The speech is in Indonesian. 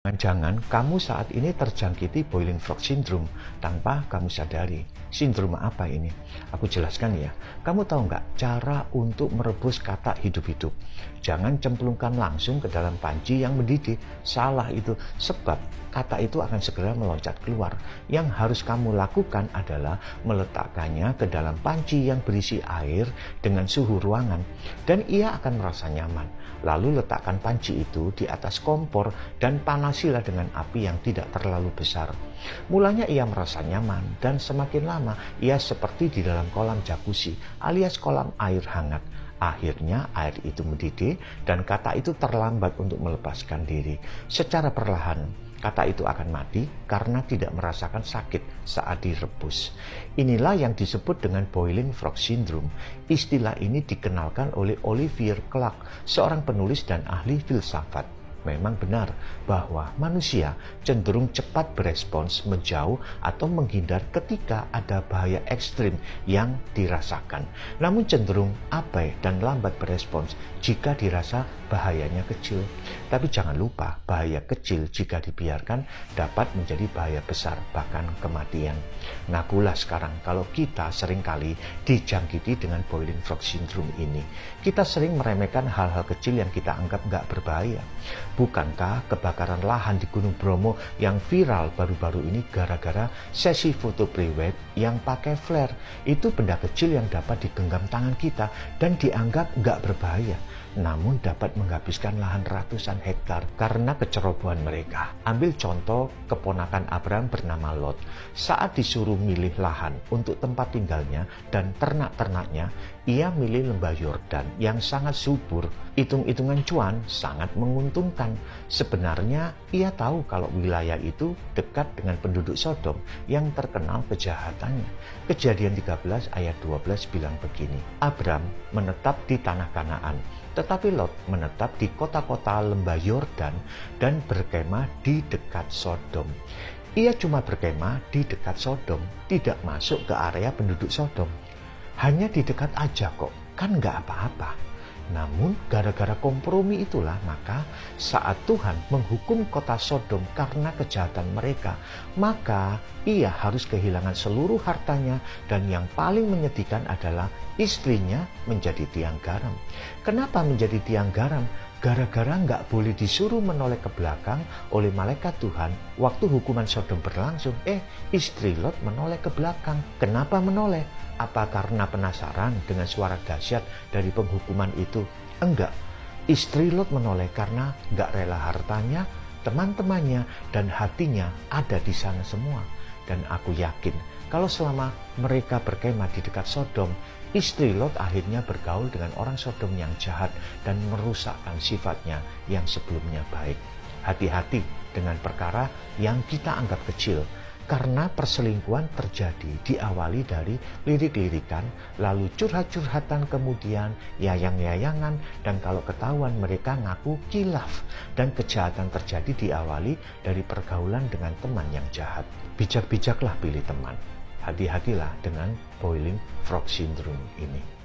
Jangan-jangan kamu saat ini terjangkiti boiling frog syndrome tanpa kamu sadari. Sindrom apa ini? Aku jelaskan ya. Kamu tahu nggak cara untuk merebus katak hidup-hidup? Jangan cemplungkan langsung ke dalam panci yang mendidih. Salah itu, sebab katak itu akan segera meloncat keluar. Yang harus kamu lakukan adalah meletakkannya ke dalam panci yang berisi air dengan suhu ruangan, dan ia akan merasa nyaman. Lalu letakkan panci itu di atas kompor dan panasilah dengan api yang tidak terlalu besar. Mulanya ia merasa nyaman, dan semakin lama ia seperti di dalam kolam jacuzzi alias kolam air hangat. Akhirnya air itu mendidih dan katak itu terlambat untuk melepaskan diri. Secara perlahan katak itu akan mati karena tidak merasakan sakit saat direbus. Inilah yang disebut dengan boiling frog syndrome. Istilah ini dikenalkan oleh Olivier Clarke, seorang penulis dan ahli filsafat. Memang benar bahwa manusia cenderung cepat berespons, menjauh atau menghindar ketika ada bahaya ekstrim yang dirasakan. Namun cenderung abai dan lambat berespons jika dirasa bahayanya kecil. Tapi jangan lupa, bahaya kecil jika dibiarkan dapat menjadi bahaya besar, bahkan kematian. Ngakulah sekarang kalau kita seringkali dijangkiti dengan boiling frog syndrome ini. Kita sering meremehkan hal-hal kecil yang kita anggap nggak berbahaya. Bukankah kebakaran lahan di Gunung Bromo yang viral baru-baru ini gara-gara sesi foto pre-wed yang pakai flare? Itu benda kecil yang dapat digenggam tangan kita dan dianggap nggak berbahaya, namun dapat menghabiskan lahan ratusan hektar karena kecerobohan mereka. Ambil contoh keponakan Abraham bernama Lot. Saat disuruh milih lahan untuk tempat tinggalnya dan ternak-ternaknya, ia milih lembah Yordan yang sangat subur. Hitung-hitungan cuan sangat menguntungkan. Sebenarnya ia tahu kalau wilayah itu dekat dengan penduduk Sodom yang terkenal kejahatannya. Kejadian 13 ayat 12 bilang begini, Abram menetap di tanah Kanaan, tetapi Lot menetap di kota-kota lembah Yordan dan berkemah di dekat Sodom. Ia cuma berkemah di dekat Sodom, tidak masuk ke area penduduk Sodom. Hanya di dekat aja kok, kan nggak apa-apa. Namun gara-gara kompromi itulah maka saat Tuhan menghukum kota Sodom karena kejahatan mereka, maka ia harus kehilangan seluruh hartanya, dan yang paling menyedihkan adalah istrinya menjadi tiang garam. Kenapa menjadi tiang garam? Gara-gara nggak boleh disuruh menoleh ke belakang oleh malaikat Tuhan waktu hukuman Sodom berlangsung. Istri Lot menoleh ke belakang. Kenapa menoleh? Apa karena penasaran dengan suara dahsyat dari penghukuman itu? Enggak. Istri Lot menoleh karena nggak rela hartanya, teman-temannya, dan hatinya ada di sana semua. Dan aku yakin kalau selama mereka berkemah di dekat Sodom, istri Lot akhirnya bergaul dengan orang Sodom yang jahat dan merusakkan sifatnya yang sebelumnya baik. Hati-hati dengan perkara yang kita anggap kecil, karena perselingkuhan terjadi diawali dari lirik-lirikan, lalu curhat-curhatan, kemudian yayang-yayangan, dan kalau ketahuan mereka ngaku kilaf, dan kejahatan terjadi diawali dari pergaulan dengan teman yang jahat. Bijak-bijaklah pilih teman. Hati-hatilah dengan boiling frog syndrome ini.